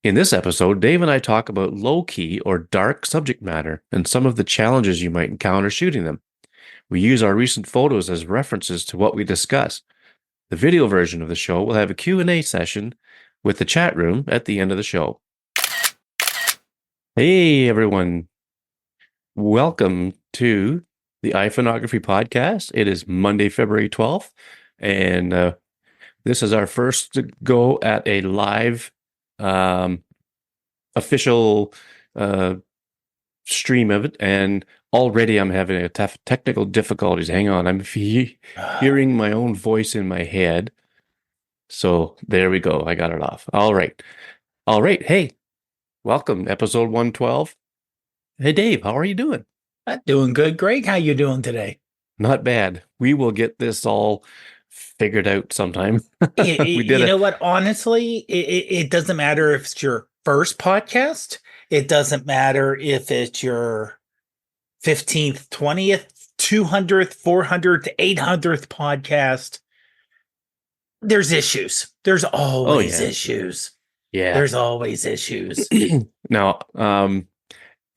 In this episode, Dave and I talk about low-key or dark subject matter and some of the challenges you might encounter shooting them. We use our recent photos as references to what we discuss. The video version of the show will have a Q&A session with the chat room at the end of the show. Hey, everyone. Welcome to the iPhoneography podcast. It is Monday, February 12th, and this is our first go at a live official stream of it, and already I'm having a technical difficulties. Hang on, I'm hearing my own voice in my head. So there we go. I got it off. All right. Hey, welcome, episode 112. Hey, Dave, how are you doing? Doing good, Greg. How you doing today? Not bad. We will get this all figured out sometime. We did You it. know what? Honestly, it doesn't matter if it's your first podcast. It doesn't matter if it's your 15th, 20th, 200th, 400th, 800th podcast. There's issues. There's Oh always yeah, issues. yeah. There's always issues. Now,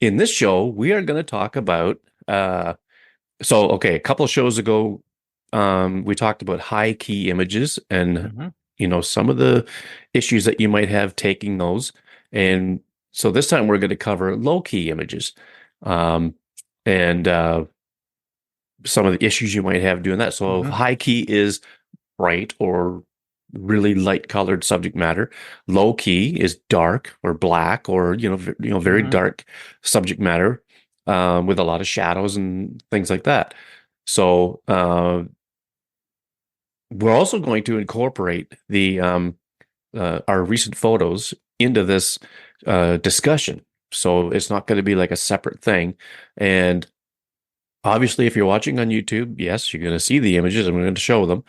in this show, we are going to talk about. A couple of shows ago, we talked about high key images and Mhm. some of the issues that you might have taking those. And so this time we're going to cover low key images, and some of the issues you might have doing that. So Mhm. high key is bright or really light colored subject matter. Low key is dark or black or very Mhm. dark subject matter, with a lot of shadows and things like that. So we're also going to incorporate the our recent photos into this discussion. So it's not going to be like a separate thing. And obviously, if you're watching on YouTube, yes, you're going to see the images. I'm going to show them.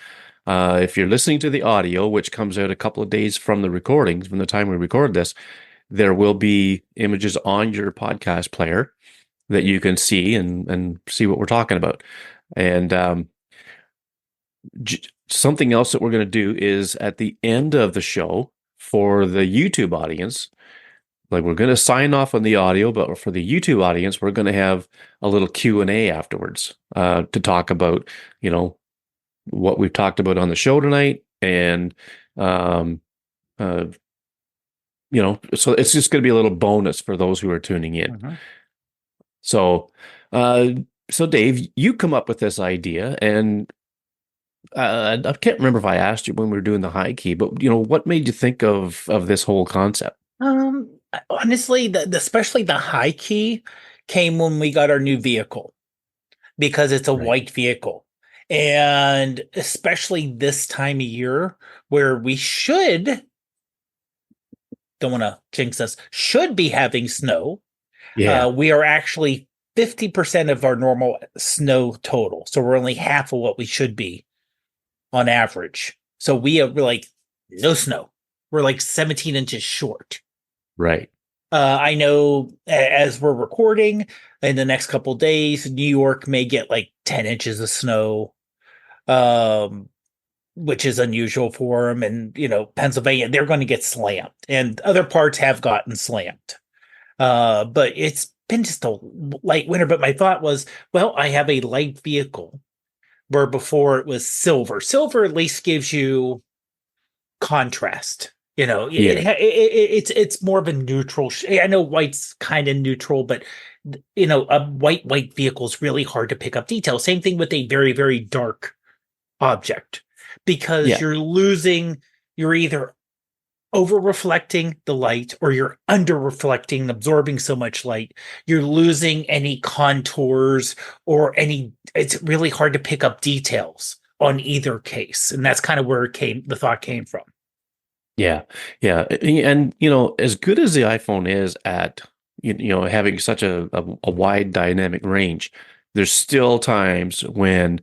If you're listening to the audio, which comes out a couple of days from the recordings, from the time we record this, there will be images on your podcast player that you can see and see what we're talking about. And something else that we're going to do is at the end of the show for the YouTube audience, like we're going to sign off on the audio, but for the YouTube audience, we're going to have a little Q&A afterwards to talk about, what we've talked about on the show tonight. And, um, uh, so it's just going to be a little bonus for those who are tuning in. Mhm. So, uh, so Dave, you come up with this idea, and I can't remember if I asked you when we were doing the high key, but what made you think of this whole concept? Honestly, especially the high key came when we got our new vehicle, because it's a Right. white vehicle. And especially this time of year where we don't want to jinx us, should be having snow. Yeah. We are actually 50% of our normal snow total. So we're only half of what we should be on average. So we're like no snow. We're like 17 inches short. Right. I know as we're recording in the next couple days, New York may get like 10 inches of snow, um, which is unusual for them. And, Pennsylvania, they're going to get slammed. And other parts have gotten slammed. But it's been just a light winter. But my thought was, well, I have a light vehicle where before it was silver. Silver at least gives you contrast. Yeah. It's more of a neutral. I know white's kind of neutral, but a white vehicle is really hard to pick up detail. Same thing with a very very dark object, because Yeah. you're either over reflecting the light or you're under reflecting, absorbing so much light, you're losing any contours or any. It's really hard to pick up details on either case, and that's kind of where the thought came from. Yeah, yeah, and as good as the iPhone is at having such a wide dynamic range, there's still times when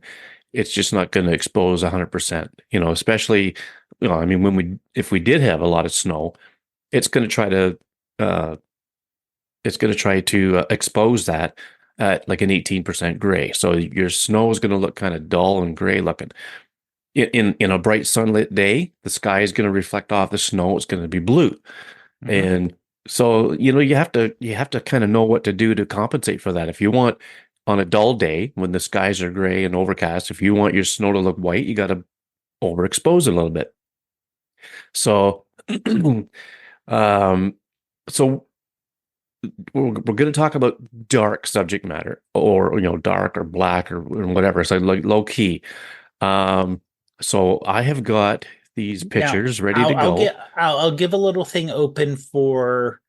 it's just not going to expose 100%. Especially I mean, if we did have a lot of snow, it's going to try to uh, expose that at like an 18% gray. So your snow is going to look kind of dull and gray looking. In a bright sunlit day, the sky is going to reflect off the snow. It's going to be blue. Hmm. And so, you have to kind of know what to do to compensate for that. If you want on a dull day when the skies are gray and overcast, if you want your snow to look white, you got to overexpose a little bit. So, um, so we're going to talk about dark subject matter, or dark or black or whatever. So like low key. Um, so I have got these Now, pictures ready to go. I'll give a little thing open for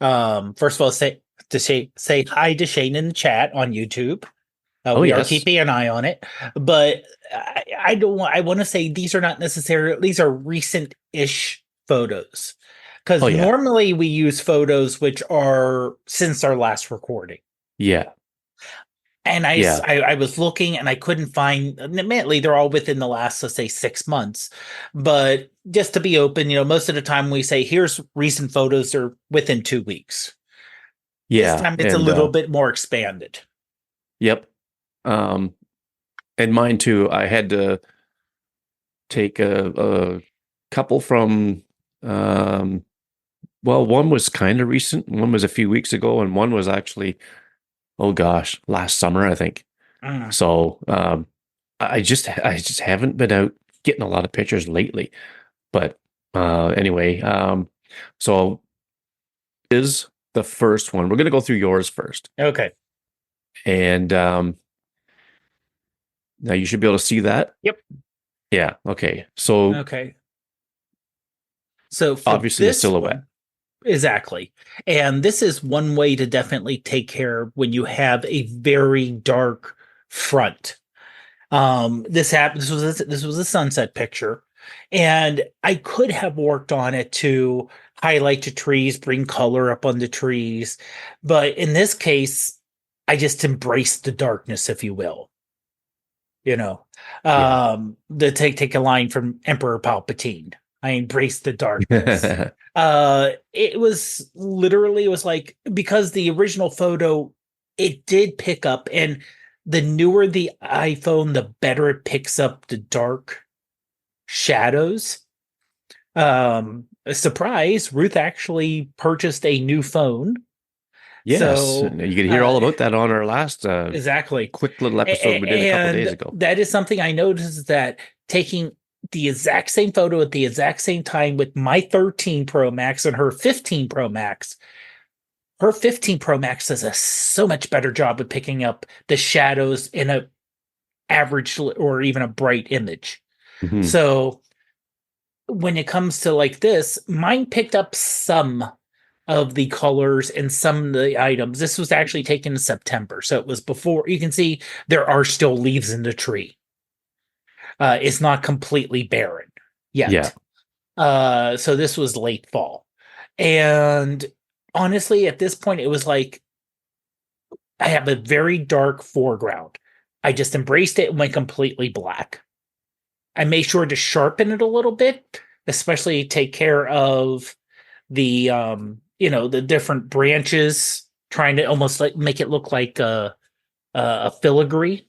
first of all, say hi to Shane in the chat on YouTube. Oh We are yes, keeping an eye on it, but I don't want. I want to say these are not necessarily. These are recent-ish photos, oh because yeah, normally we use photos which are since our last recording. yeah, And yeah, I was looking and I couldn't find. Admittedly, they're all within the last, let's say, 6 months. But just to be open, most of the time we say here's recent photos are within 2 weeks. This yeah, time it's a and little bit more expanded. yep. Um, and mine too. I had to take a couple from um, well, one was kind of recent, one was a few weeks ago, and one was actually, oh gosh, last summer, I think. Mm. So I just haven't been out getting a lot of pictures lately. But anyway, so is the first one. We're gonna go through yours first. Okay. And now you should be able to see that. Yep. Yeah, okay. So Okay. So for obviously a this silhouette. one, exactly. And this is one way to definitely take care when you have a very dark front. This happened. This was a sunset picture, and I could have worked on it to highlight the trees, bring color up on the trees, but in this case, I just embraced the darkness, if you will. You know, Yeah. the take a line from Emperor Palpatine. I embraced the darkness. It was like, because the original photo, it did pick up, and the newer the iPhone, the better it picks up the dark shadows. A surprise, Ruth actually purchased a new phone. Yes, So, you could hear all about that on our last exactly. quick little episode we did a couple days And ago. that is something I noticed, is that taking the exact same photo at the exact same time with my 13 Pro Max and her 15 Pro Max does a so much better job of picking up the shadows in a average or even a bright image. Hmm. So when it comes to like this, mine picked up some of the colors and some of the items. This was actually taken in September, so it was before. You can see there are still leaves in the tree. It's not completely barren Yeah. yet. So this was late fall. And honestly, at this point, it was like I have a very dark foreground. I just embraced it and went completely black. I made sure to sharpen it a little bit, especially take care of the different branches, trying to almost like make it look like a filigree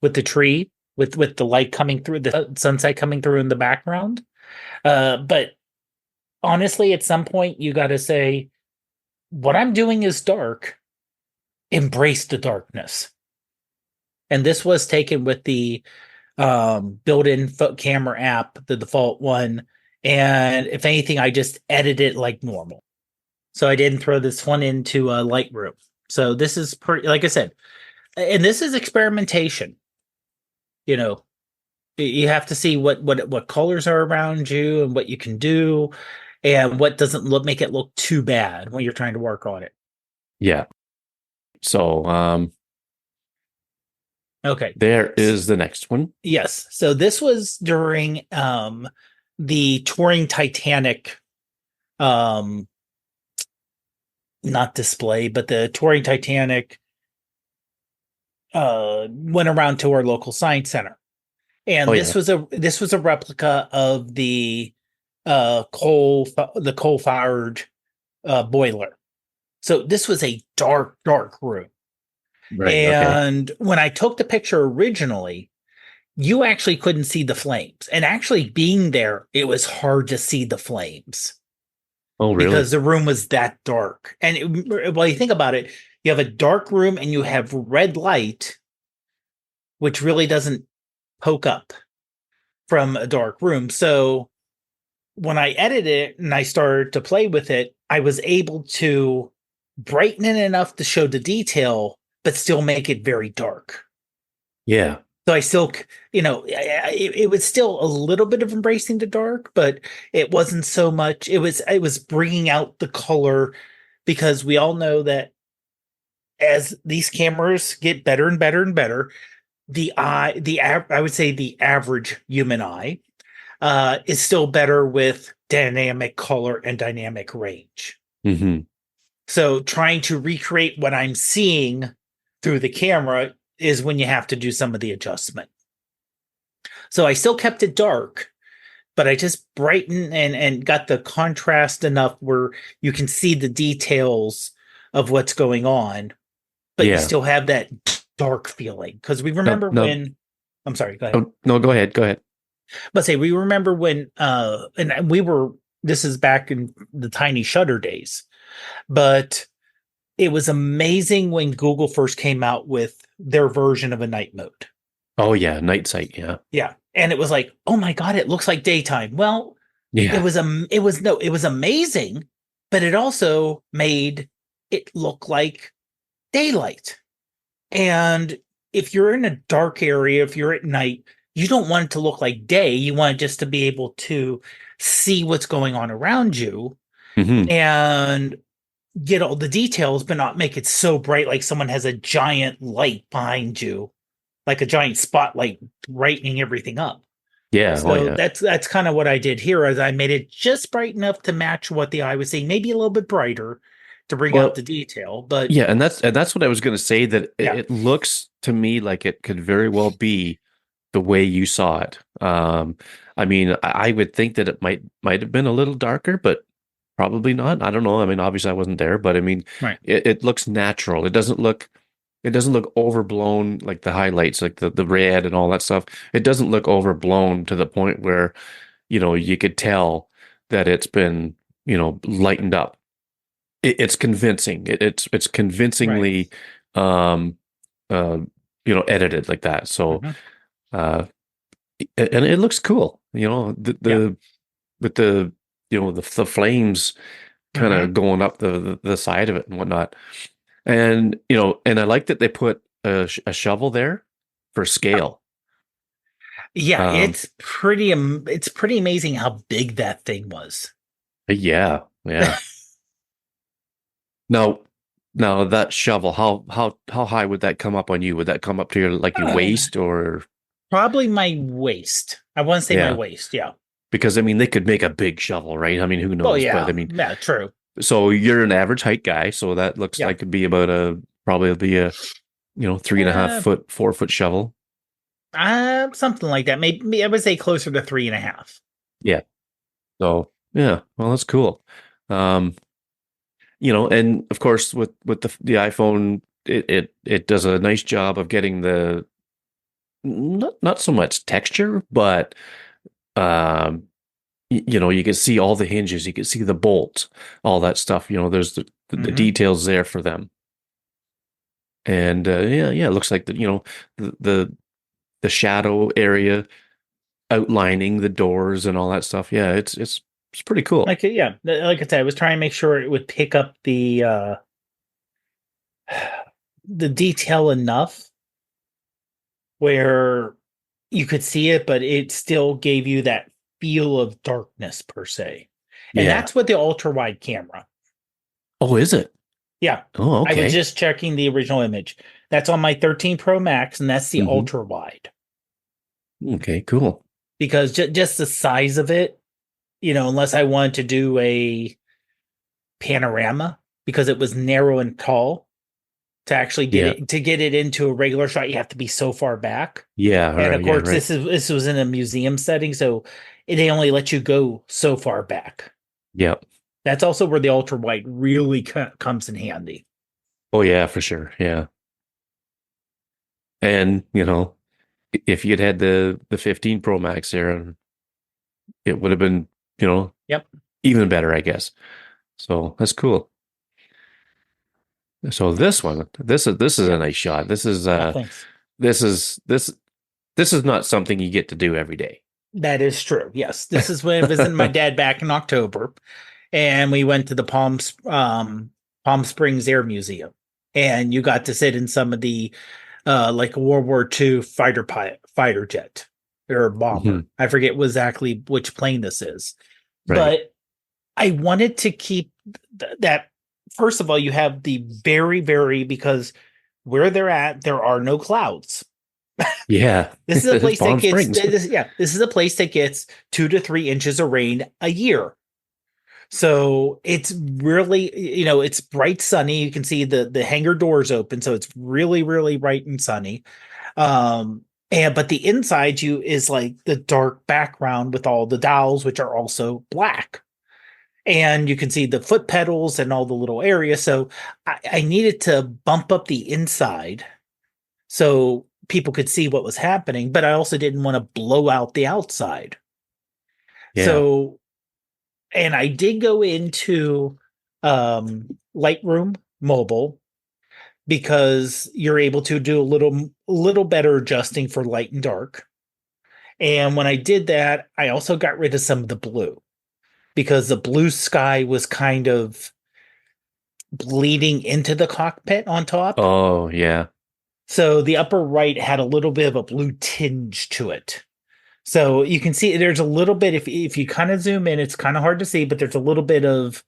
with the tree, with the light coming through, the sunset coming through in the background. But honestly, at some point, you got to say, what I'm doing is dark. Embrace the darkness. And this was taken with the built-in camera app, the default one. And if anything, I just edited it like normal. So I didn't throw this one into Lightroom. So this is pretty, like I said, and this is experimentation. You know, you have to see what colors are around you and what you can do, and what doesn't make it look too bad when you're trying to work on it. Yeah. So Okay. there is the next one. Yes. So this was during the touring Titanic, um not display, but the touring Titanic went around to our local science center. Oh And yeah. this was a replica of the coal fired boiler. So this was a dark room. Right. Okay. And when I took the picture originally, you actually couldn't see the flames. And actually being there, it was hard to see the flames. Oh, because really? the room was that dark. And well, you think about it, you have a dark room and you have red light, which really doesn't poke up from a dark room. So when I edited it and I started to play with it, I was able to brighten it enough to show the detail, but still make it very dark. Yeah. So I still, it was still a little bit of embracing the dark, but it wasn't so much. It was bringing out the color because we all know that as these cameras get better and better and better, I would say the average human eye is still better with dynamic color and dynamic range. Hmm. So trying to recreate what I'm seeing through the camera is when you have to do some of the adjustment. So I still kept it dark, but I just brightened and got the contrast enough where you can see the details of what's going on, but you Yeah. still have that dark feeling. Because we No, remember no, when I'm sorry, go ahead. oh, no, go ahead. Go ahead. But say we remember when and we were this is back in the tiny shutter days, but it was amazing when Google first came out with their version of a night mode. Oh, yeah. Night sight. Yeah. Yeah. And it was like, oh my God, it looks like daytime. Well, Yeah. it was amazing, but it also made it look like daylight. And if you're in a dark area, if you're at night, you don't want it to look like day. You want just to be able to see what's going on around you Hmm. and get all the details, but not make it so bright like someone has a giant light behind you, like a giant spotlight brightening everything up. Yeah. Oh, So yeah. that's kind of what I did here, is I made it just bright enough to match what the eye was seeing, maybe a little bit brighter to bring out Well, the detail. But yeah, and that's what I was going to say, that yeah, it looks to me like it could very well be the way you saw it. I mean, I would think that it might have been a little darker, but probably not. I don't know. I mean, obviously I wasn't there, but I mean, right, it looks natural. It doesn't look overblown like the highlights, like the red and all that stuff. It doesn't look overblown to the point where, you could tell that it's been, lightened up. It's convincing. It's right. convincingly, um, uh, edited like that. So, Hmm. uh, and it looks cool. Yeah. With the flames kind Hmm. of going up the side of it and whatnot. And and I like that they put a shovel there for scale. Yeah, Um, it's pretty amazing how big that thing was. yeah, yeah. Now, now that shovel, how high would that come up on you? Would that come up to your waist, or Probably my waist. I want to say my yeah? waist. Yeah. Because I mean, they could make a big shovel, right? I mean, who Oh knows? But I yeah. mean, Yeah, true. so you're an average height guy, so that looks Yeah. like it'd be about probably be a 3.5 Uh, foot, 4 foot shovel. Something like that. Maybe I would say closer to three and a half. Yeah. So yeah, well, that's cool. Um, and of course with the iPhone, it does a nice job of getting the not so much texture, but um, you can see all the hinges, you can see the bolts, all that stuff. There's the Hmm. details there for them. And yeah, yeah, it looks like the, the the shadow area outlining the doors and all that stuff. Yeah, it's pretty cool. Like yeah, like I said, I was trying to make sure it would pick up the detail enough where you could see it, but it still gave you that feel of darkness per se. And Yeah. that's what the ultra wide camera. Oh, is it? Yeah. Oh, I was okay. just checking the original image. That's on my 13 Pro Max, and that's the Hmm. ultra wide Okay, cool. because just the size of it, unless I wanted to do a panorama because it was narrow and tall to actually Yeah. get it into a regular shot, you have to be so far back. Yeah, all And right, of yeah, course, right. this was in a museum setting, so they only let you go so far back. Yeah. That's also where the ultra wide really comes in handy. Oh yeah, for sure. Yeah. And, if you'd had the 15 Pro Max there, it would have been, you know, Yep. even better, I guess. So that's cool. So this is a Yeah. nice shot. Oh, thanks. This is this is not something you get to do every day. That is true. Yes. This is when I visited my dad back in October, and we went to the Palm Springs Air Museum. And you got to sit in some of the like a World War II fighter jet or bomber. Mhm. I forget exactly which plane this is. Right. But I wanted to keep that. First of all, you have the very, because where they're at, there are no clouds. Yeah. This is a It's place that Palm gets Springs. this is a place that gets 2 to 3 inches of rain a year. So it's really, it's bright sunny. You can see the hangar doors open, so it's really bright and sunny. And but the inside you is like the dark background with all the dowels, which are also black. And you can see the foot pedals and all the little areas. So I needed to bump up the inside so people could see what was happening, but I also didn't want to blow out the outside. Yeah. So, and I did go into Lightroom mobile because you're able to do a little better adjusting for light and dark. And when I did that, I also got rid of some of the blue because the blue sky was kind of bleeding into the cockpit on top. Oh, yeah. So the upper right had a little bit of a blue tinge to it. So you can see there's a little bit, if you kind of zoom in, it's kind of hard to see, but there's a little bit of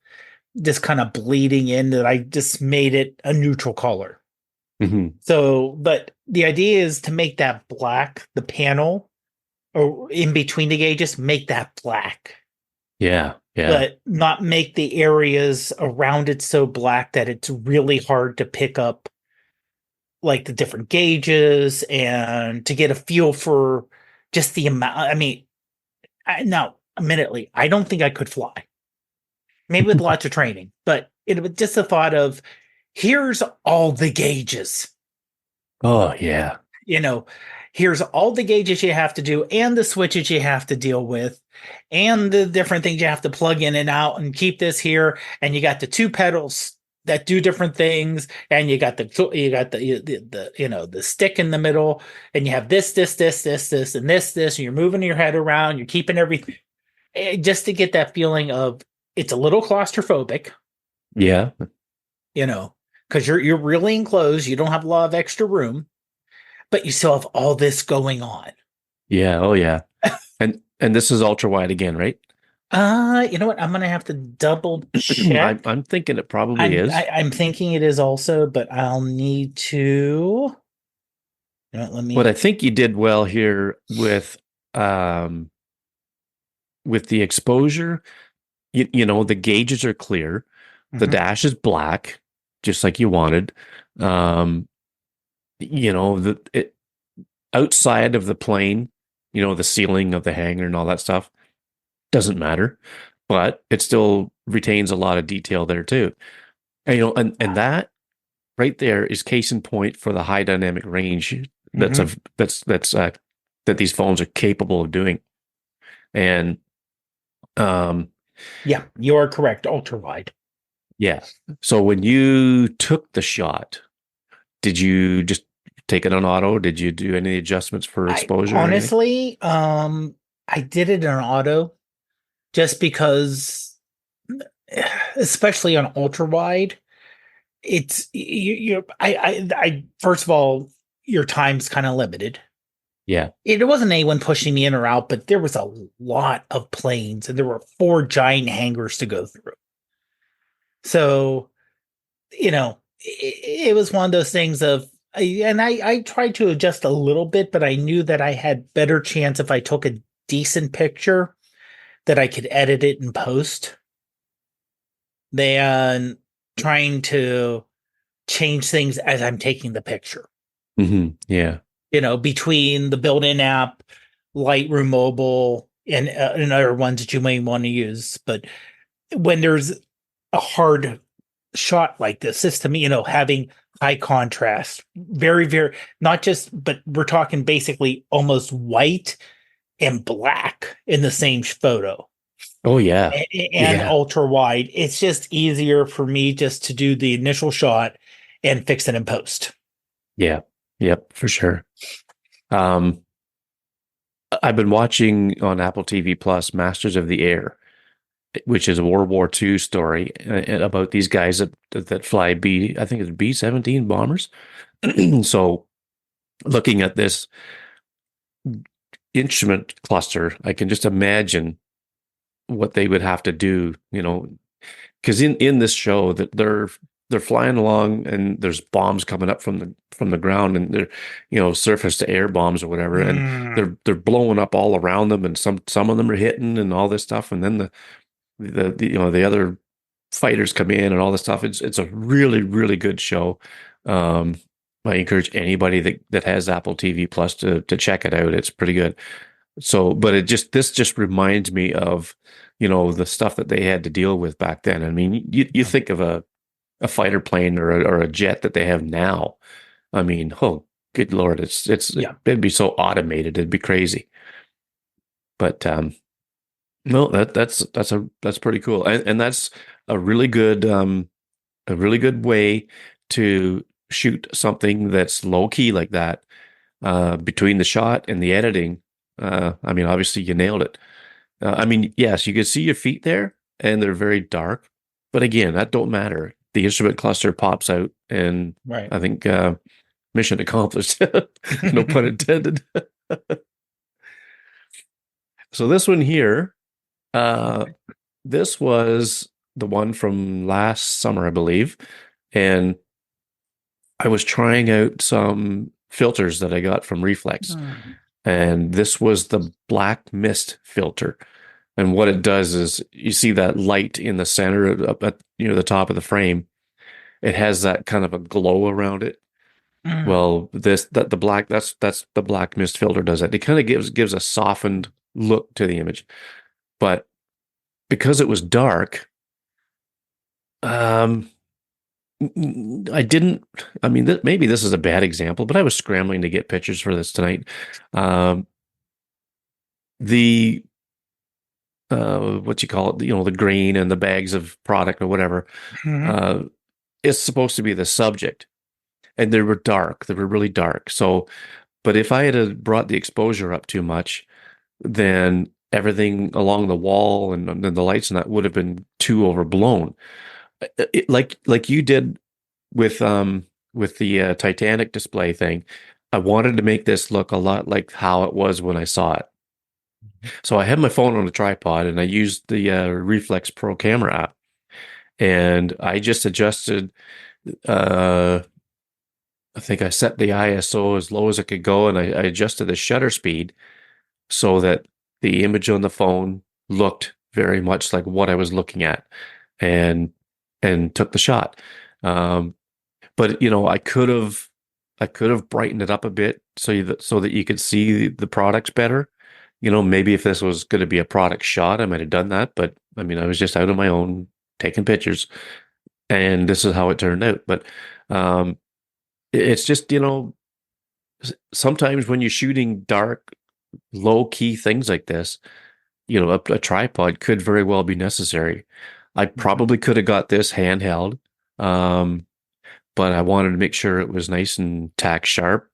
just kind of bleeding in that I just made it a neutral color. Hmm. So, but the idea is to make that black, the panel or in between the gauges, make that black, Yeah. Yeah. but not make the areas around it so black that it's really hard to pick up like the different gauges and to get a feel for just the amount. I mean, now, admittedly, I don't think I could fly. Maybe with lots of training, but it was just the thought of here's all the gauges. Oh, yeah. You know, here's all the gauges you have to do and the switches you have to deal with and the different things you have to plug in and out and keep this here. And you got the two pedals that do different things, and you got the stick in the middle, and you have this, and this, and you're moving your head around, you're keeping everything just to get that feeling of it's a little claustrophobic, Yeah. because you're really enclosed, you don't have a lot of extra room, but you still have all this going on. Yeah. Oh, yeah. And this is ultra wide again, right? You know what? I'm gonna have to double I'm, check. I'm thinking it probably I'm is. I, I'm thinking it is also, but I'll need to. Let But I me. think you did well here um with the exposure. The gauges are clear. The Mhm. dash is black, just like you wanted. Um, the outside of the plane, the ceiling of the hangar and all that stuff doesn't matter, but it still retains a lot of detail there too. And and that right there is case in point for the high dynamic range that's Mhm. of that these phones are capable of doing. And um, Yeah, you are correct. Ultra wide. yeah. So when you took the shot, did you just take it on auto? Did you do any adjustments for I exposure or anything? honestly, I did it in auto just because, especially on ultra wide, it's I first of all, your time's kind of limited. Yeah. It wasn't anyone pushing me in or out, but there was a lot of planes and there were four giant hangars to go through. So, it was one of those things of, I tried to adjust a little bit, but I knew that I had better chance if I took a decent picture that I could edit it in post than trying to change things as I'm taking the picture. Yeah. Between the built-in app, Lightroom Mobile, and other ones that you may want to use. But when there's a hard shot like this, is to me, having high contrast, very, not just, but we're talking basically almost white and black in the same photo. Oh yeah. and Yeah. ultra wide. It's just easier for me just to do the initial shot and fix it in post. Yeah. Yep, for sure. Um, I've been watching on Apple TV Plus Masters of the Air, which is a World War II story about these guys that fly I think it's B-17 bombers. So looking at this instrument cluster, I can just imagine what they would have to do, because in this show that they're flying along and there's bombs coming up from the ground and they're surface to air bombs or whatever, and Mm, they're blowing up all around them, and some of them are hitting and all this stuff, and then the other fighters come in and all this stuff. It's a really really good show. um I encourage anybody that has Apple TV Plus to check it out. It's pretty good. So, but this just reminds me of, the stuff that they had to deal with back then. I mean, you yeah, think of a fighter plane or a jet that they have now. I mean, oh, good Lord, yeah, it'd be so automated, it'd be crazy. But no, that's pretty cool, and that's a really good a really good way to shoot something that's low key like that. Between the shot and the editing, I mean, obviously you nailed it. I mean, yes, you can see your feet there, and they're very dark. But again, that don't matter. The instrument cluster pops out, and right. I think mission accomplished. No pun intended. So this one here, uh, this was the one from last summer, I believe, and I was trying out some filters that I got from Reflex, Mm, and this was the black mist filter. And what it does is you see that light in the center up at the top of the frame. It has that kind of a glow around it. mm, Well, this that the black that's the black mist filter does that. It kind of gives a softened look to the image. But because it was dark, um I didn't I mean maybe this is a bad example, but I was scrambling to get pictures for this tonight. Um the what you call it, the grain and the bags of product or whatever, mhm, uh is supposed to be the subject, and they were dark. They were really dark. So, but if I had brought the exposure up too much, then everything along the wall and then the lights and that would have been too overblown. Like you did with the Titanic display thing. I wanted to make this look a lot like how it was when I saw it. So I had my phone on a tripod and I used the Reflex Pro camera app, and I just adjusted. Uh, I think I set the ISO as low as it could go, and I adjusted the shutter speed so that the image on the phone looked very much like what I was looking at, and took the shot. Um, but I could have brightened it up a bit so that you could see the products better. Maybe if this was going to be a product shot, I might have done that. But I mean, I was just out on my own taking pictures, and this is how it turned out. But um, it's just, sometimes when you're shooting dark, low key things like this, a tripod could very well be necessary. I mhm. probably could have got this handheld, um, but I wanted to make sure it was nice and tack sharp.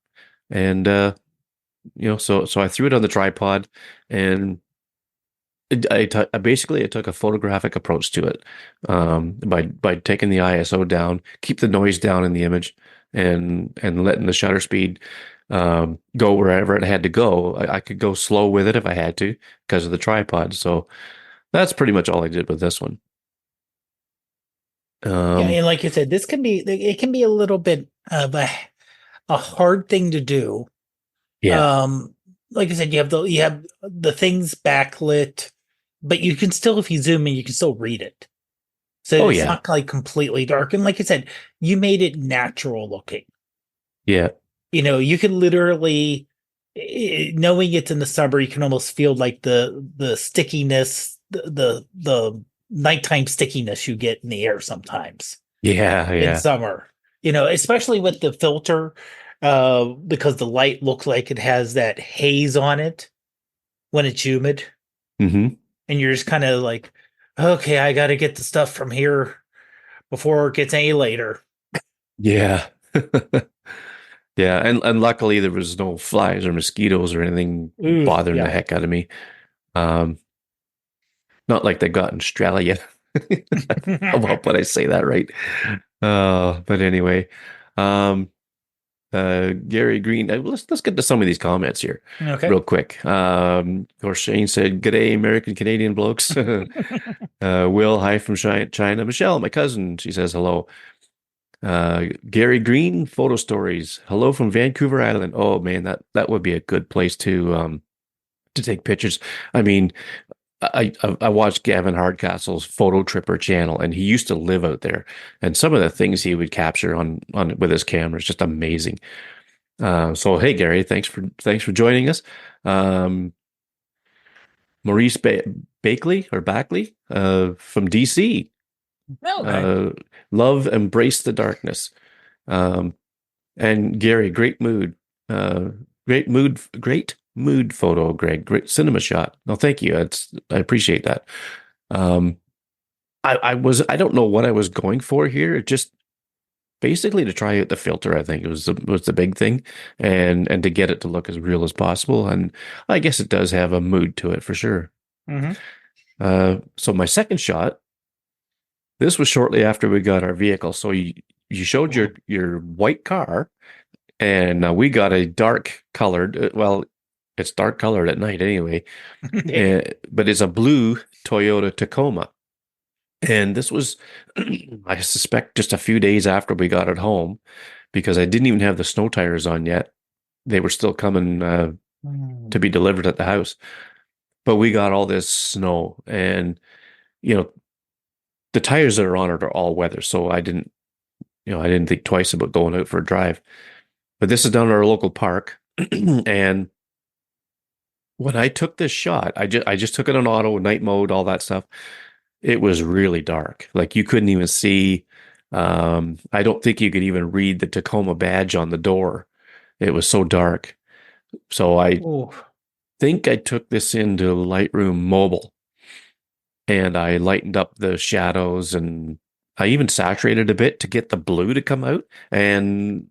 And, so I threw it on the tripod, and I took a photographic approach to it, by taking the ISO down, keep the noise down in the image, and letting the shutter speed go wherever it had to go. I could go slow with it if I had to because of the tripod. So that's pretty much all I did with this one. Yeah, Um, and like you said, this can be it can be a little bit of a hard thing to do. yeah. Um, like I said, you have the things backlit, but you can still, if you zoom in, you can still read it. So Oh it's yeah. not like completely dark. And like I said, you made it natural looking. Yeah. You can literally, knowing it's in the summer, you can almost feel like the stickiness, the nighttime stickiness you get in the air sometimes Yeah. in Yeah. summer. Especially with the filter, because the light looks like it has that haze on it when it's humid. Hmm. and you're just kind of like, okay, I got to get the stuff from here before it gets any later. Yeah. Yeah, and luckily there was no flies or mosquitoes or anything Ooh, bothering the yeah. heck out of me. Um, Not like they got in Australia. Well, but I say that right. But anyway, um, Gary Green. Let's get to some of these comments here, Okay. real quick. Of course, Shane said, "G'day, American Canadian blokes." Will, hi from China. Michelle, my cousin, she says hello. Gary Green, photo stories. Hello from Vancouver Island. Oh man, that would be a good place to take pictures. I mean, I watched Gavin Hardcastle's Photo Tripper channel, and he used to live out there. And some of the things he would capture on with his camera is just amazing. So hey Gary, thanks for joining us. Um, Maurice Bakley or Backley from DC. Okay. Uh, Love embrace the darkness. Um, and Gary, great mood. Great mood photo, Greg. Great cinema shot. No, thank you. I appreciate that. Um, I don't know what I was going for here. It just basically to try out the filter, I think it was the big thing, and to get it to look as real as possible. And I guess it does have a mood to it for sure. Hmm. So my second shot, this was shortly after we got our vehicle. So you showed your white car, and we got a dark colored. Well, it's dark colored at night anyway, but it's a blue Toyota Tacoma. And this was, I suspect, just a few days after we got it home, because I didn't even have the snow tires on yet. They were still coming to be delivered at the house. But we got all this snow, and you know the tires that are on it are all weather, so I didn't think twice about going out for a drive. But this is down at our local park, and when I took this shot, I just took it on auto, night mode, all that stuff. It was really dark. Like you couldn't even see. I don't think you could even read the Tacoma badge on the door. It was so dark. So I Ooh. think I took this into Lightroom Mobile, and I lightened up the shadows, and I even saturated a bit to get the blue to come out, and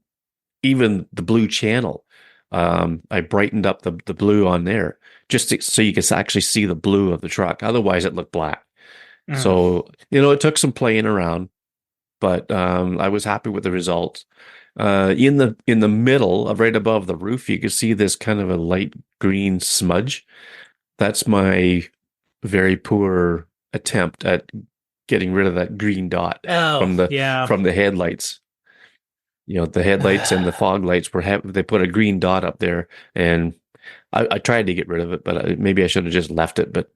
even the blue channel. I brightened up the blue on there so you could actually see the blue of the truck. Otherwise, it looked black. Mm. So, it took some playing around, but I was happy with the results. In the middle, right above the roof, you could see this kind of a light green smudge. That's my very poor attempt at getting rid of that green dot Oh, from the yeah. from the headlights. The headlights and the fog lights they put a green dot up there, and I tried to get rid of it, but maybe I should have just left it. But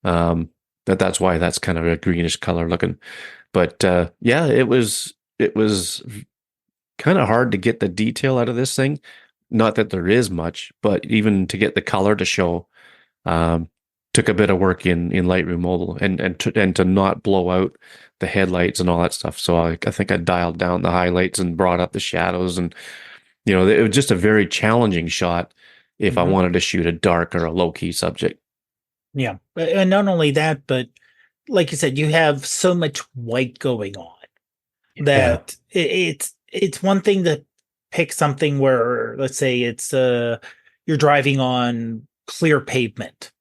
um, that's why that's kind of a greenish color looking. But yeah, it was kind of hard to get the detail out of this thing. Not that there is much, but even to get the color to show, um, took a bit of work in Lightroom Mobile, and to not blow out the headlights and all that stuff. So I think I dialed down the highlights and brought up the shadows, and it was just a very challenging shot if I Hmm. wanted to shoot a dark or a low key subject. Yeah. And not only that, but like you said, you have so much white going on Yeah. that it's one thing to pick something where, let's say it's you're driving on clear pavement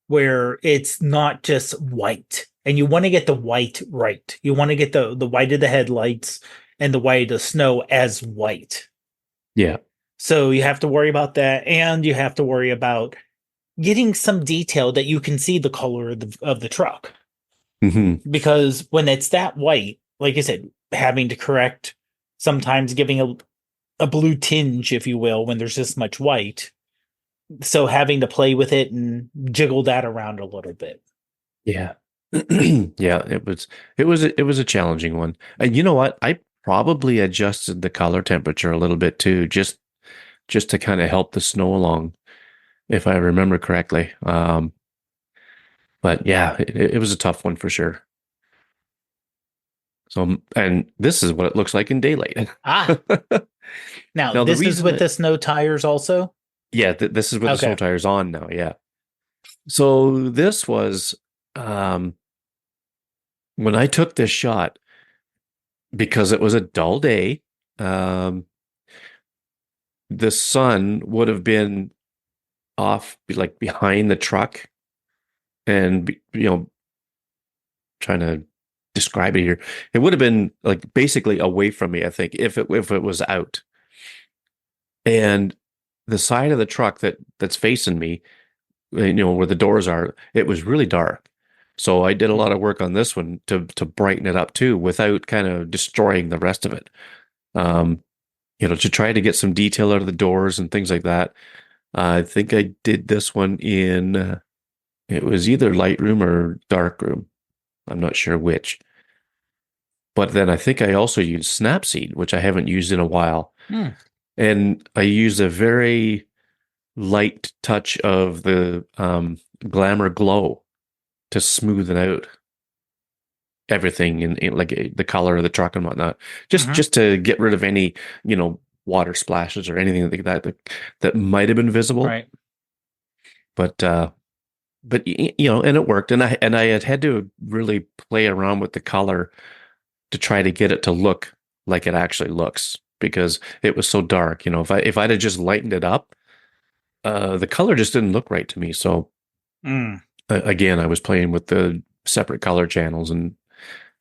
where it's not just white, and you want to get the white right. You want to get the white of the headlights and the white of the snow as white. Yeah. So you have to worry about that, and you have to worry about getting some detail that you can see the color of the truck. Hmm. Because when it's that white, like I said, having to correct, sometimes giving a blue tinge, if you will, when there's this much white. So having to play with it and jiggle that around a little bit. Yeah. Yeah, it was a challenging one. And you know what? I probably adjusted the color temperature a little bit too, just to kind of help the snow along, if I remember correctly. But yeah, it was a tough one for sure. So, and this is what it looks like in daylight. Ah, now Now, the this is reason with that, the snow tires also. yeah, this is with the snow Okay. tires on now. Yeah. So this was um, when I took this shot, because it was a dull day, um, the sun would have been off, like behind the truck, and trying to describe it here, it would have been like basically away from me, I think, if it was out. And the side of the truck that's facing me, where the doors are, it was really dark. So I did a lot of work on this one to brighten it up too, without kind of destroying the rest of it. Um, to try to get some detail out of the doors and things like that. I think I did this one in it was either Lightroom or Darkroom. I'm not sure which. But then I think I also used Snapseed, which I haven't used in a while. Hmm. And I used a very light touch of the Glamour Glow to smoothen out everything in like the color of the truck and whatnot. Just Mhm. just to get rid of any, water splashes or anything like that might have been visible. Right. But and it worked. And I had to really play around with the color to try to get it to look like it actually looks because it was so dark. If I'd have just lightened it up, the color just didn't look right to me. So Mm. again, I was playing with the separate color channels, and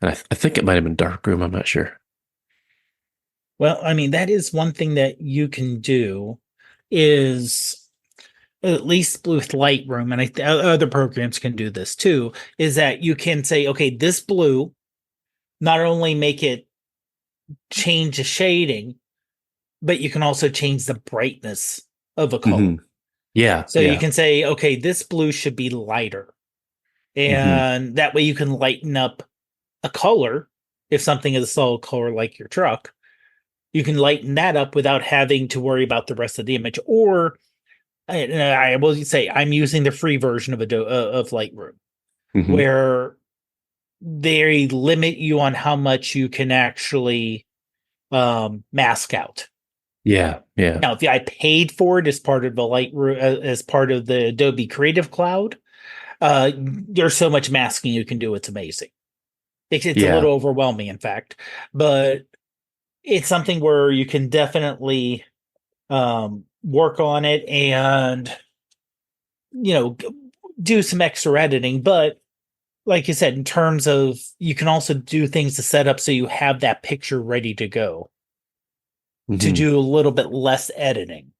I think it might have been darkroom. I'm not sure. Well, I mean, that is one thing that you can do is at least with Lightroom, and other programs can do this too, is that you can say, okay, this blue, not only make it change the shading, but you can also change the brightness of a color. Hmm. Yeah, So you yeah. can say, okay, this blue should be lighter. Hmm. And that way you can lighten up a color. If something is a solid color like your truck, you can lighten that up without having to worry about the rest of the image. Or I will say I'm using the free version of Lightroom, Hmm. where they limit you on how much you can actually mask out. Yeah, yeah, Now, if I paid for it as part of the Lightroom, as part of the Adobe Creative Cloud, there's so much masking you can do. It's amazing. It's a yeah, little overwhelming, in fact, but it's something where you can definitely work on it and you know do some extra editing. But like you said, in terms of you can also do things to set up so you have that picture ready to go to hmm do a little bit less editing.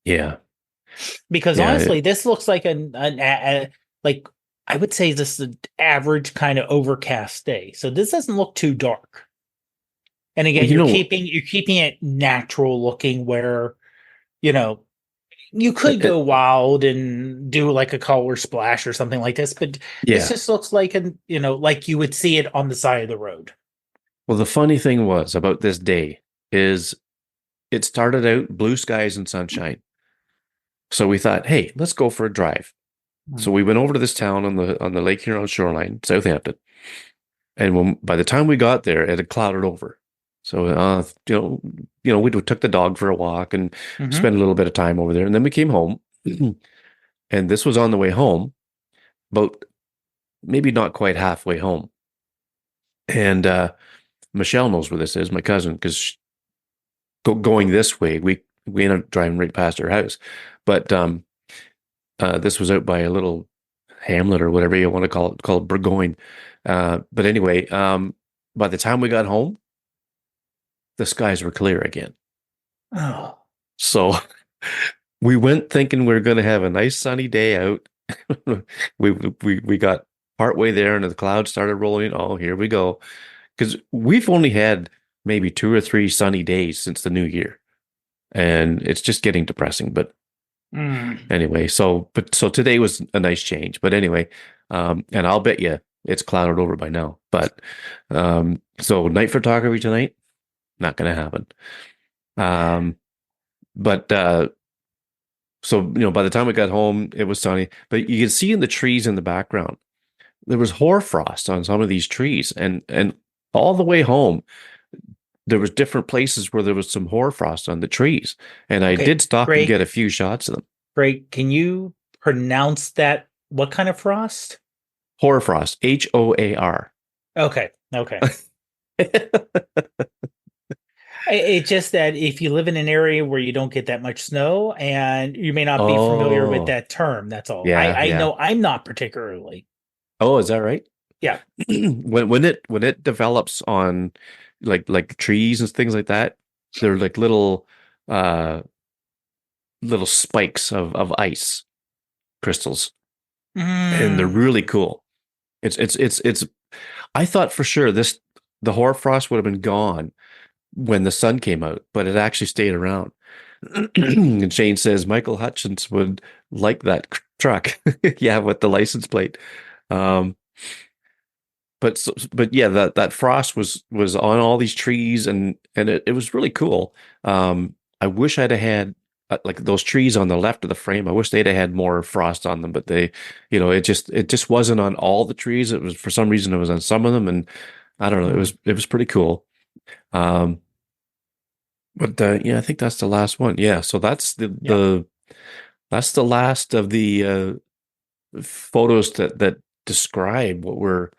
yeah, Because yeah. honestly, this looks like like I would say this is an average kind of overcast day. So this doesn't look too dark. And Well, again, you're keeping it natural looking where, you know, you could go it, wild and do like a color splash or something like this, but this yeah. just looks like like you would see it on the side of the road. Well, the funny thing was about this day is it started out blue skies and sunshine. So we thought, hey, let's go for a drive. So Mm. we went over to this town on the Lake Huron shoreline, Southampton. And by the time we got there, it had clouded over. So we took the dog for a walk and Mm-hmm. spent a little bit of time over there, and then we came home. And this was on the way home, but maybe not quite halfway home. And Michelle knows where this is, my cousin, because going this way, we ended up driving right past her house. But this was out by a little hamlet or whatever you want to call it, called Burgoyne. But anyway, by the time we got home, the skies were clear again. Oh. So we went thinking we were going to have a nice sunny day out. we got partway there and the clouds started rolling. Oh, here we go. Because we've only had maybe 2 or 3 sunny days since the new year. And it's just getting depressing. But Mm. anyway, so today was a nice change. But anyway, and I'll bet you it's clouded over by now. But so night photography tonight, not going to happen. Um, but so by the time we got home, it was sunny. But you can see in the trees in the background, there was hoarfrost on some of these trees, and all the way home, there was different places where there was some hoarfrost on the trees, and I Okay, did stop and Greg, get a few shots of them. Greg, can you pronounce that What kind of frost? Hoarfrost, HOAR. Okay. Okay. It's just that if you live in an area where you don't get that much snow and you may not be familiar with Oh, that term, that's all. yeah, I yeah. know I'm not particularly. Oh, is that right? Yeah. When it develops on like trees and things like that, they're like uh little spikes of ice crystals, and they're Mm, really cool. It's I thought for sure the hoarfrost would have been gone when the sun came out, but it actually stayed around. And Shane says Michael Hutchins would like that truck. Yeah, with the license plate. Um, but yeah, that frost was on all these trees, and it was really cool. I wish I'd have had like those trees on the left of the frame. I wish they'd have had more frost on them, but it just wasn't on all the trees. It was for some reason it was on some of them, and I don't know. It mm, was pretty cool. Um, but yeah, I think that's the last one. Yeah, so yeah. that's the last of the photos that describe what we're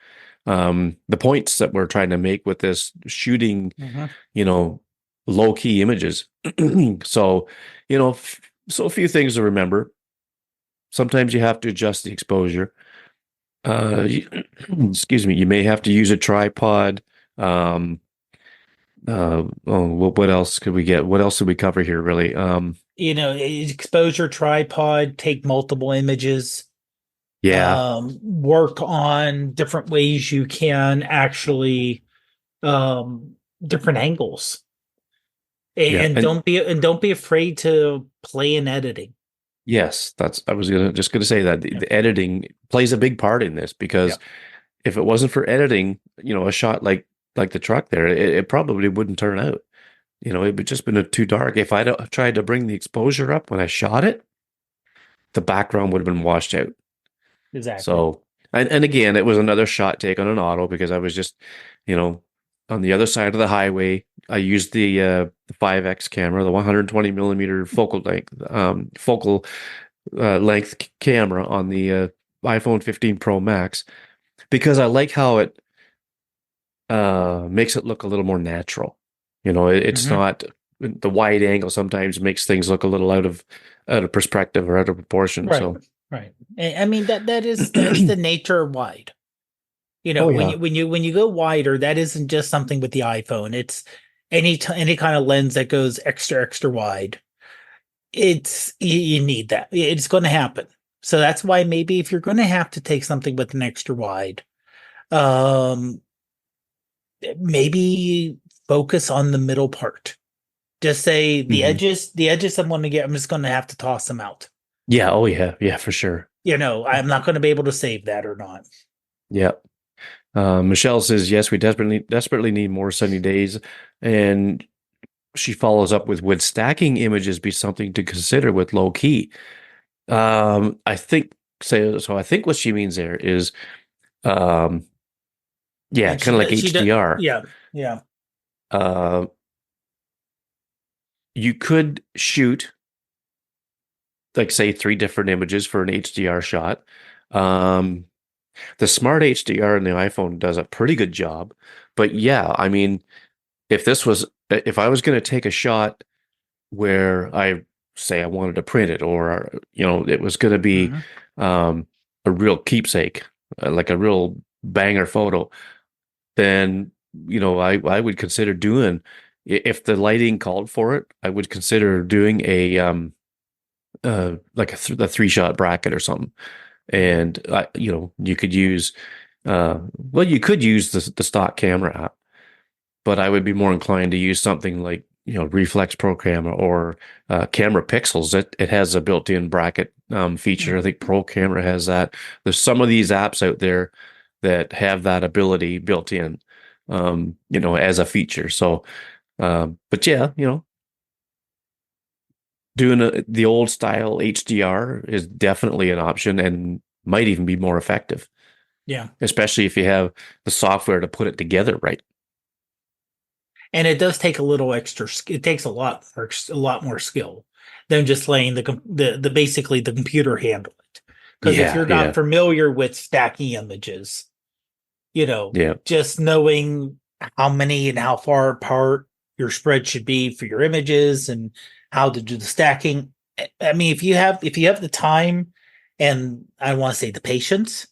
the points that we're trying to make with this shooting, Hmm. you know, low key images. So, so a few things to remember. Sometimes you have to adjust the exposure. Excuse me, you may have to use a tripod. Um, oh, what else could we get? What else did we cover here, really? Exposure tripod, take multiple images, Yeah, work on different ways you can actually different angles. yeah, And don't be afraid to play in editing. yes, I was just gonna say that Yeah. the editing plays a big part in this Yeah. because if it wasn't for editing, a shot like the truck there, it probably wouldn't turn out. It would just been too dark. If I'd tried to bring the exposure up when I shot it, the background would have been washed out. Exactly. So, and again, it was another shot take on an auto because I was just, you know, on the other side of the highway. I used the 5X camera, the 120 millimeter focal length camera on the iPhone 15 Pro Max because I like how it makes it look a little more natural. It's Hmm. not the wide angle sometimes makes things look a little out of perspective or out of proportion. Right. So, Right. I mean that's the nature of wide. oh When yeah, you go wider, that isn't just something with the iPhone. It's any kind of lens that goes extra wide. You need that. It's going to happen. So that's why maybe if you're going to have to take something with an extra wide, um, maybe focus on the middle part. Just say hmm, the edges I'm going to get, I'm just going to have to toss them out. yeah, oh yeah, yeah, for sure. I'm not going to be able to save that or not. Yeah. Michelle says yes, we desperately need more sunny days, and she follows up with would stacking images be something to consider with low key? I think so. I think what she means there is, um, yeah, And kind of like she does, HDR. yeah, yeah. Uh, you could shoot like say three different images for an HDR shot. Um, the smart HDR in the iPhone does a pretty good job, but yeah, I mean, if I was going to take a shot where I say I wanted to print it, or it was going to be Hmm. um, a real keepsake, like a real banger photo, then I would consider doing if the lighting called for it, I would consider doing a like a three-shot bracket or something. Hmm. And you could use well, you could use the stock camera app, but I would be more inclined to use something like Reflex Pro Camera or Camera Pixels. It has a built-in bracket feature. I think Pro Camera has that. There's some of these apps out there that have that ability built in, as a feature. So, but yeah, doing the old style HDR is definitely an option and might even be more effective, Yeah. especially if you have the software to put it together right. And it does take a little extra. It takes a lot more skill than just letting the basically the computer handle it. Because if Yeah, you're not yeah, familiar with stacking images, yeah, just knowing how many and how far apart your spread should be for your images and how to do the stacking. I mean, if you have the time and I want to say the patience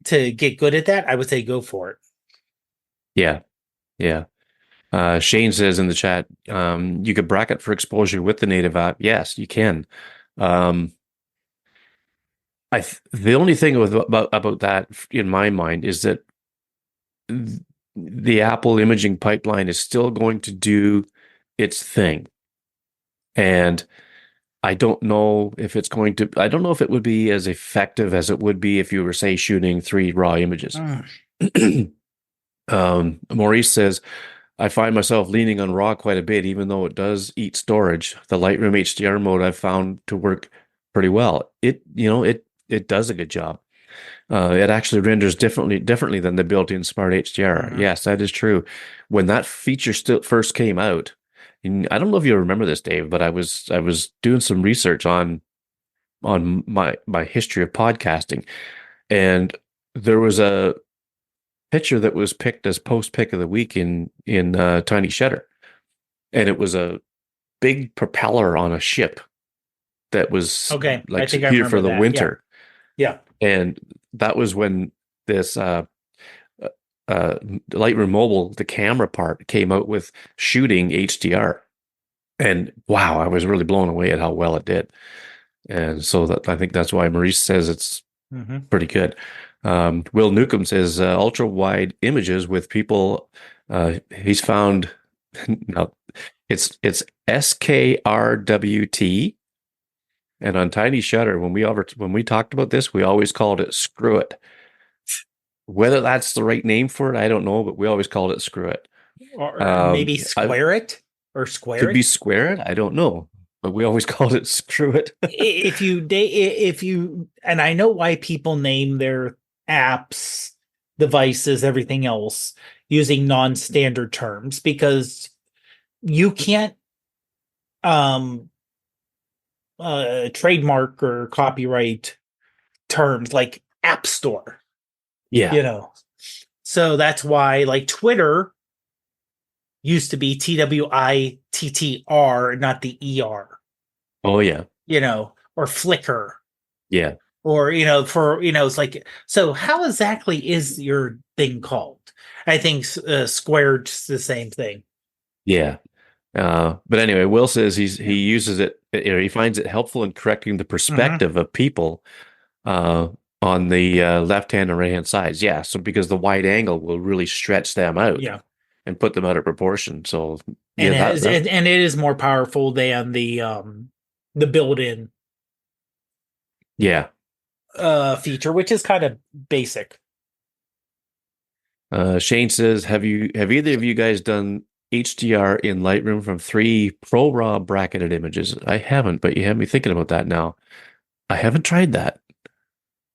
to get good at that, I would say go for it. yeah, yeah. Shane says in the chat, you could bracket for exposure with the native app. Yes, you can. Um, the only thing about that in my mind is that the Apple imaging pipeline is still going to do its thing. And I don't know if it's going to, I don't know if it would be as effective as it would be if you were, say, shooting 3 raw images. Mm. Maurice says, I find myself leaning on RAW quite a bit, even though it does eat storage. The Lightroom HDR mode I've found to work pretty well. It does a good job. It actually renders differently than the built-in Smart HDR. Mhm. Yes, that is true. When that feature still first came out, and I don't know if you remember this, Dave, but I was doing some research on my history of podcasting, and there was a picture that was picked as post pick of the week in Tiny Shutter, and it was a big propeller on a ship that was Okay, I like think I here for remember the that. Yeah, winter, yeah. and that was when this uh, Lightroom Mobile, the camera part, came out with shooting HDR, and wow, I was really blown away at how well it did. And so that I think that's why Maurice says it's Hmm. pretty good. Will Newcomb says ultra wide images with people. He's found now it's SKRWT, and on Tiny Shutter when we talked about this, we always called it screw it. Whether that's the right name for it, I don't know, but we always called it screw it. Or maybe I square it or square could be it. square it. I don't know, but we always called it screw it. If you and I know why people name their apps, devices, everything else using non-standard terms because you can't um trademark or copyright terms like app store, Yeah. you know. So that's why like Twitter used to be TWITTR, not the ER, Oh yeah. or Flickr, Yeah. or it's like, so how exactly is your thing called? I think Squared's the same thing. Yeah. But anyway, Will says Yeah. he uses it. He finds it helpful in correcting the Hmm. perspective of people uh, on the left hand and right hand sides. Yeah, so because the wide angle will really stretch them out Yeah. and put them out of proportion. So yeah, And that that it is more powerful than the built-in yeah. feature, which is kind of basic. Shane says, have either of you guys done HDR in Lightroom from 3 ProRAW bracketed images? I haven't, but you have me thinking about that now. I haven't tried that.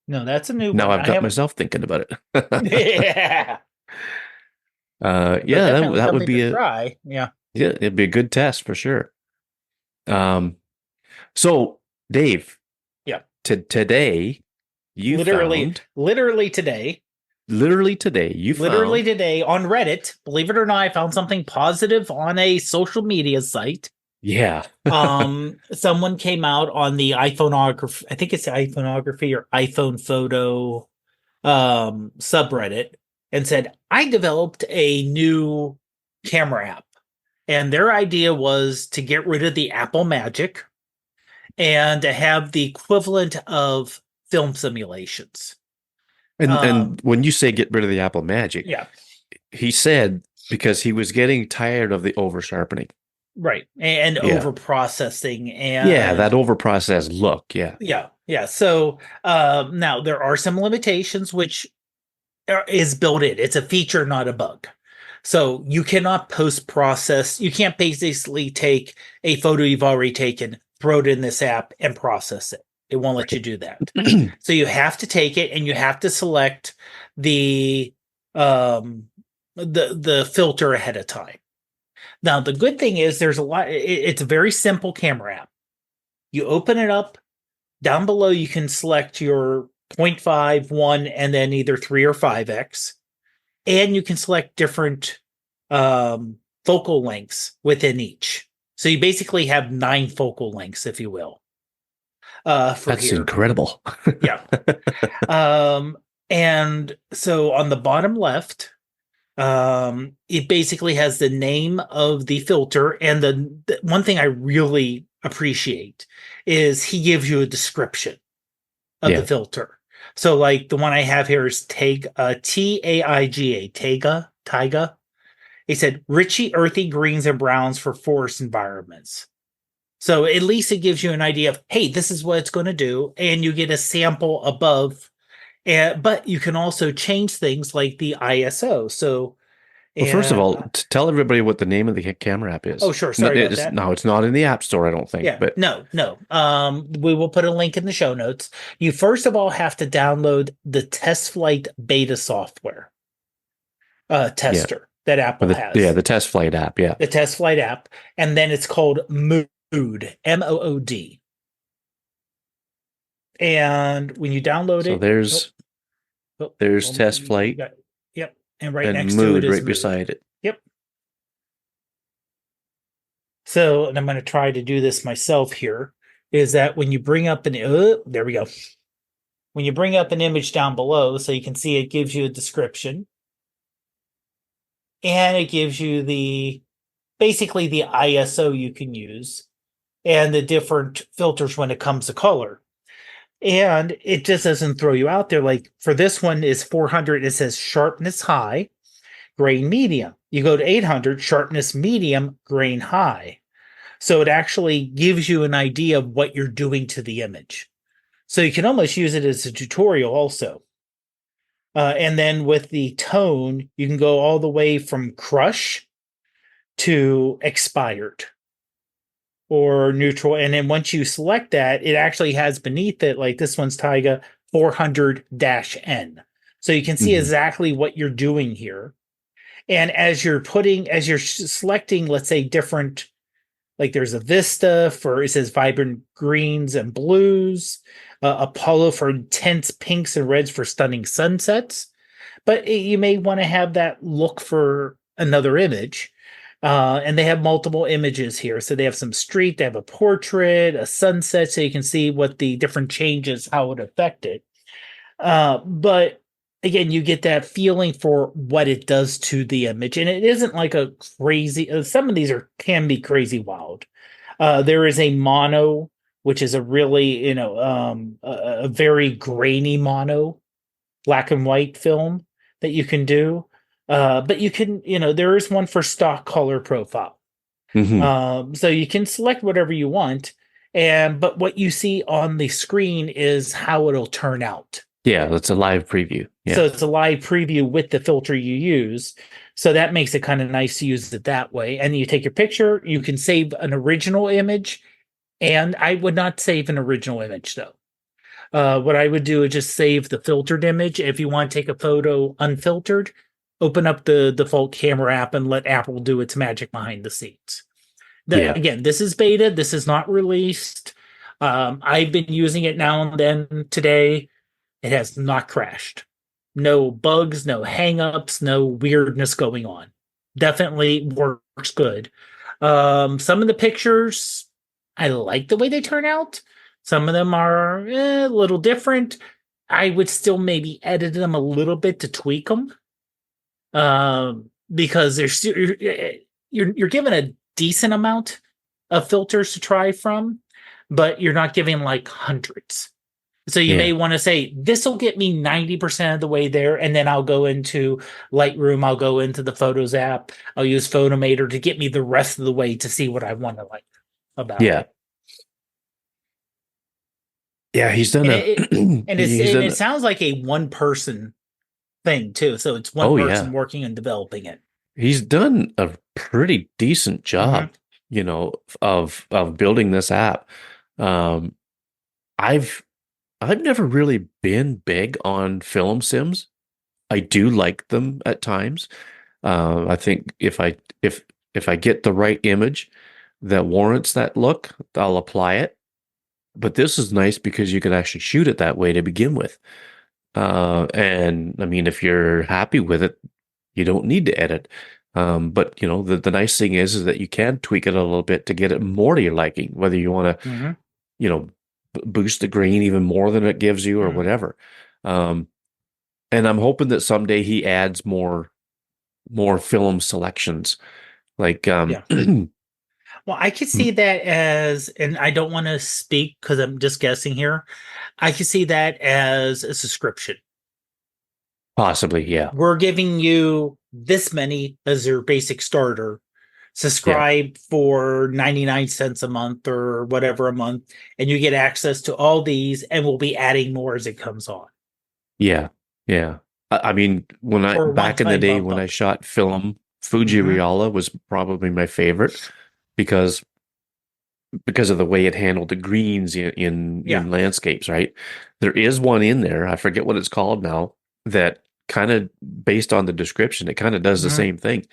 No, that's a new Now one. I've I got haven't. myself thinking about it. Yeah, but Yeah, definitely that would something to be try. Yeah. yeah, it'd be a good test for sure. Um, so Dave, Yeah. today you Literally, found literally today, literally today you literally found today on Reddit, believe it or not, I found something positive on a social media site. yeah. Someone came out on the iPhoneography, I think it's iPhoneography or iPhone photo subreddit, and said, I developed a new camera app. And their idea was to get rid of the Apple Magic and to have the equivalent of film simulations. And Um, when you say get rid of the Apple Magic, yeah, he said because he was getting tired of the over sharpening. right. And Yeah. over processing Yeah, that and over processed look. Yeah. yeah, yeah. So now there are some limitations which is built in. It's a feature, not a bug. So you cannot post process. You can't basically take a photo you've already taken, throw it in this app, and process it. It won't let you do that. Right. So you have to take it and you have to select the um the filter ahead of time. Now the good thing is there's a lot. It's a very simple camera app. You open it up, Down below, you can select your 0.5, 1, and then either 3 or 5x. And you can select different focal lengths within each. So you basically have 9 focal lengths, if you will, for That's here. incredible. Yeah. And so on the bottom left, it basically has the name of the filter. And the one thing I really appreciate is he gives you a description of the Yeah. filter. So like the one I have here is Taiga, Taiga. He said richy, earthy greens and browns for forest environments. So at least it gives you an idea of, hey, this is what it's going to do, and you get a sample above. But you can also change things like the ISO. So, Well, first of all, uh, tell everybody what the name of the camera app oh, is. sure, sorry about It's, that. no, it's not in the App Store, I don't think. Yeah, But no, no. We will put a link in the show notes. You first of all have to download the test flight beta software yeah, tester that Apple yeah, has, the test flight app. Yeah. the test flight app, and then it's called Mood, Mood. And when you download So it, oh, oh, there's well, test you flight got, yep, and right and next to it mood is right Mood. beside it. Yep. So, and I'm going to try to do this myself here, is that when you bring up there we go. When you bring up an image down below, so you can see it gives you a description and it gives you basically the ISO you can use and the different filters when it comes to color. And it just doesn't throw you out there. Like for this one is 400, it says sharpness high, grain medium. You go to 800, sharpness medium, grain high. So it actually gives you an idea of what you're doing to the image. So you can almost use it as a tutorial also. And then with the tone, you can go all the way from crush to expired or neutral. And then once you select that, it actually has beneath it, like this one's Taiga 400-N. So you can see Mhm. exactly what you're doing here. And as you're selecting, let's say different, like there's a Vista for, it says vibrant greens and blues, Apollo for intense pinks and reds for stunning sunsets. But you may want to have that look for another image. And they have multiple images here. So they have some street, they have a portrait, a sunset, so you can see what the different changes, how it affected. But again, you get that feeling for what it does to the image. And it isn't like a crazy, some of these can be crazy wild. There is a mono, which is a really, a very grainy mono, black and white film that you can do. But you can, there is one for stock color profile. Mhm. So you can select whatever you want. But what you see on the screen is how it'll turn out. Yeah, that's a live preview. So Yeah. it's a live preview with the filter you use. So that makes it kind of nice to use it that way. And you take your picture, you can save an original image. And I would not save an original image though. What I would do is just save the filtered image. If you want to take a photo unfiltered, open up the default camera app and let Apple do its magic behind the scenes. Yeah. Again, this is beta. This is not released. I've been using it now and then today. It has not crashed. No bugs, no hangups, no weirdness going on. Definitely works good. Some of the pictures, I like the way they turn out. Some of them are a little different. I would still maybe edit them a little bit to tweak them, because you're given a decent amount of filters to try from, but you're not giving like hundreds. So you may Yeah. want to say, this will get me 90% of the way there. And then I'll go into Lightroom. I'll go into the Photos app. I'll use Photomator to get me the rest of the way to see what I want to like about Yeah. it. Yeah, he's done And a he's and done it sounds like a one person thing too. So it's one oh person yeah. working and developing it. He's done a pretty decent Mhm. job, of building this app. Um I've I've never really been big on film sims. I do like them at times. I think if I get the right image that warrants that look, I'll apply it. but this is nice because you could actually shoot it that way to begin with. And I mean, if you're happy with it, you don't need to edit. But you know, the nice thing is that you can tweak it a little bit to get it more to your liking, whether you want to, Hmm. you know, boost the grain even more than it gives you or Hmm. whatever. Um, and I'm hoping that someday he adds more film selections. Like Yeah. Well, I could see that as, and I don't want to speak because I'm just guessing here. I could see that as a subscription. possibly, yeah. We're giving you this many as your basic starter. Yeah. Subscribe for 99 cents a month or whatever a month, and you get access to all these, and we'll be adding more as it comes on. Yeah. Yeah. I mean, when I Or a back in the one-time day bump when I up. shot film, Fuji Hmm. Reala was probably my favorite because of the way it handled the greens Yeah. in landscapes, right? There is one in there, I forget what it's called now, that kind of based on the description, it kind of does the Hmm. same thing.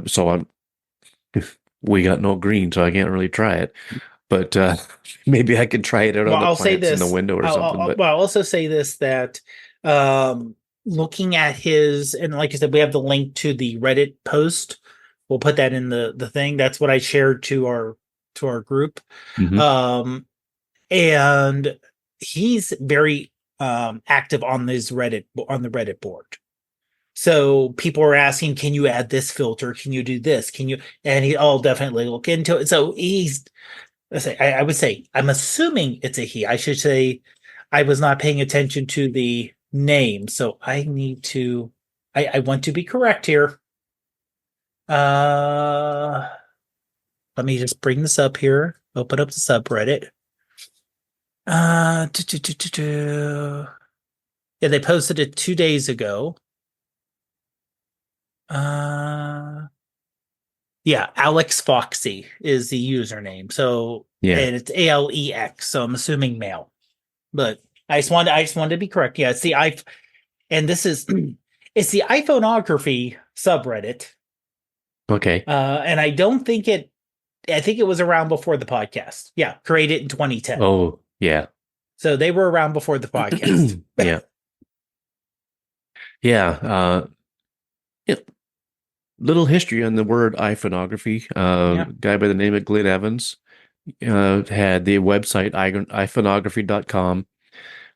So I'm we got no green, so I can't really try it. But maybe I could try it out Well, on the I'll say plants in the this. window or something. But Well, I'll also say this that um, looking at his, and like I said, we have the link to the Reddit post. We'll put that in the thing. That's what I shared to our group. Mhm. Um, and he's very active on this Reddit on the Reddit board. So people are asking, can you add this filter? Can you do this? Can you? And I'll definitely look into it. So he's, I would say, I'm assuming it's a he. I should say, I was not paying attention to the name, so I need to. I want to be correct here. Uh, Let me just bring this up here. Open up the subreddit. Uh, do, do, do, do, do. Yeah, they posted it 2 days ago. Uh, yeah, Alex Foxy is the username. So, Yeah. and it's ALEX. So I'm assuming male. But I just wanted to be correct. Yeah, it's the I, and this is it's the iPhoneography subreddit. Okay. And I don't think it. I think it was around before the podcast. Yeah, created in 2010. Oh, yeah. So they were around before the podcast. Yeah. Yeah. Yeah. Little history on the word iPhoneography. Yeah. Guy by the name of Glenn Evans had the website iPhoneography.com,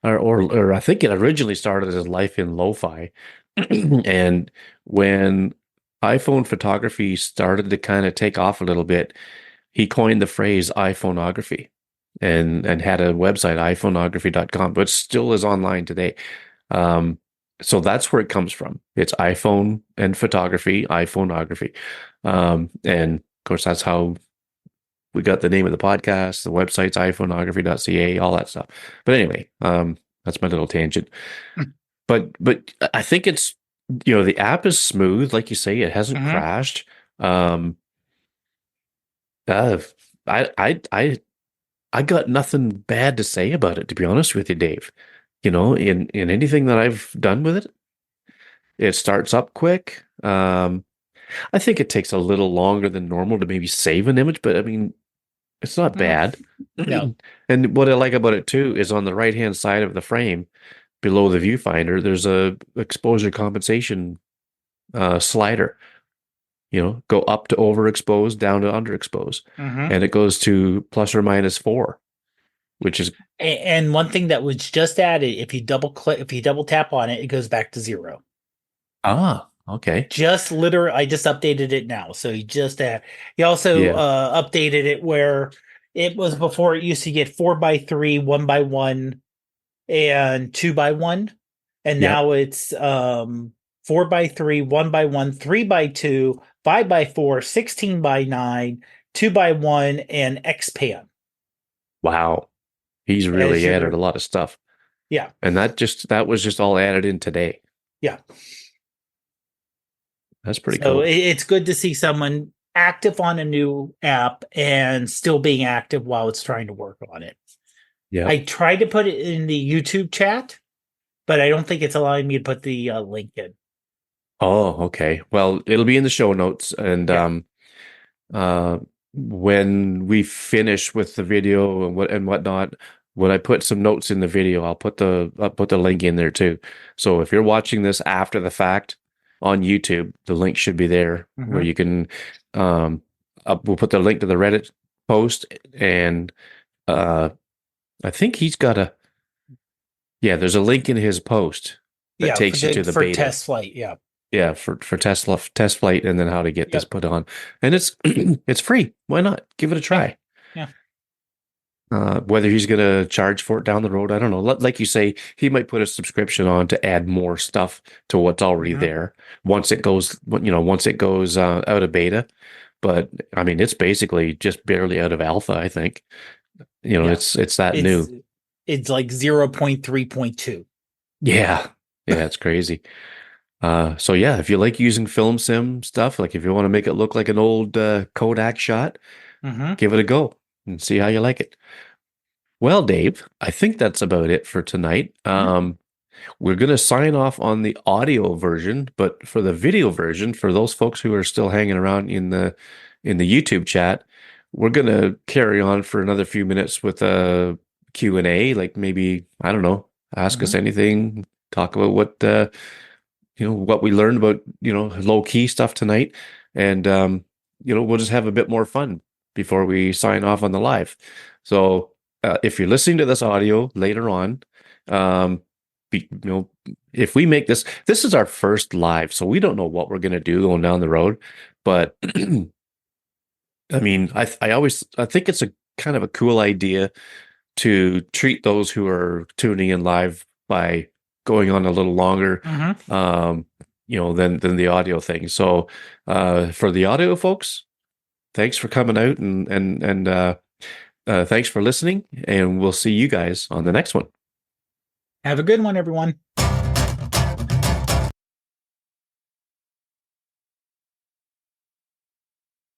or I think it originally started as Life in Lo-Fi. And when iPhone photography started to kind of take off a little bit, he coined the phrase iPhoneography and had a website, iPhoneography.com, which still is online today. Um, so that's where it comes from. It's iPhone and photography, iPhoneography. And of course, that's how we got the name of the podcast, the website's iPhoneography.ca, all that stuff. But anyway, that's my little tangent. But I think it's, the app is smooth, like you say, it hasn't Hmm. crashed. Um, uh, I I got nothing bad to say about it, to be honest with you, Dave. In anything that I've done with it, it starts up quick. I think it takes a little longer than normal to maybe save an image, but I mean, it's not Hmm. bad. No. And what I like about it too is on the right-hand side of the frame, below the viewfinder, there's a exposure compensation slider. Go up to overexpose, down to underexpose, Hmm. and it goes to plus or minus 4, which is And one thing that was just added, if you double tap on it, it goes back to zero. okay. Just literally, I just updated it now. So he also Yeah. updated it where it was before it used to get 4x3, 1x1, and 2x1. And Yep. now it's 4x3, 1x1, 3x2, 5x4, 16x9, 2x1, and XPan Wow. He's as really added a your, lot of stuff. yeah, And that was just all added in today. yeah. That's pretty So cool. it's good to see someone active on a new app and still being active while it's trying to work on it. I Yep. tried to put it in the YouTube chat, but I don't think it's allowing me to put the link in. Oh, okay. Well, it'll be in the show notes and Yeah. uh when we finish with the video and whatnot, when I put some notes in the video, I'll put the link in there too. So if you're watching this after the fact on YouTube, the link should be there where Hmm. you can we'll put the link to the Reddit post, and uh I think he's got a yeah, there's a link in his post that Yeah, takes you to the for beta. test flight. Yeah. Yeah, for test flight and then how to get this Yep. put on. And it's it's free. Why not? Give it a Yeah. try. Yeah. Whether he's going to charge for it down the road, I don't know. Like you say, he might put a subscription on to add more stuff to what's already Hmm. there once it goes out of beta. But I mean, it's basically just barely out of alpha, I think. Yeah. It's that It's new. it's like 0.3.2. Yeah. Yeah, it's crazy. So yeah, if you like using film sim stuff, like if you want to make it look like an old Kodak shot, Hmm. give it a go and see how you like it. Well, Dave, I think that's about it for tonight. Hmm. We're going to sign off on the audio version, but for the video version, for those folks who are still hanging around in the YouTube chat, we're going to carry on for another few minutes with a Q&A, like maybe, I don't know, ask us Hmm. anything, talk about what we learned about, low key stuff tonight. And, we'll just have a bit more fun before we sign off on the live. So, if you're listening to this audio later on, um, if we make this is our first live, so we don't know what we're going to do going down the road. But I mean, I think it's a kind of a cool idea to treat those who are tuning in live by going on a little longer, Hmm. um, than the audio thing. So, for the audio folks, thanks for coming out and thanks for listening, and we'll see you guys on the next one. Have a good one, everyone.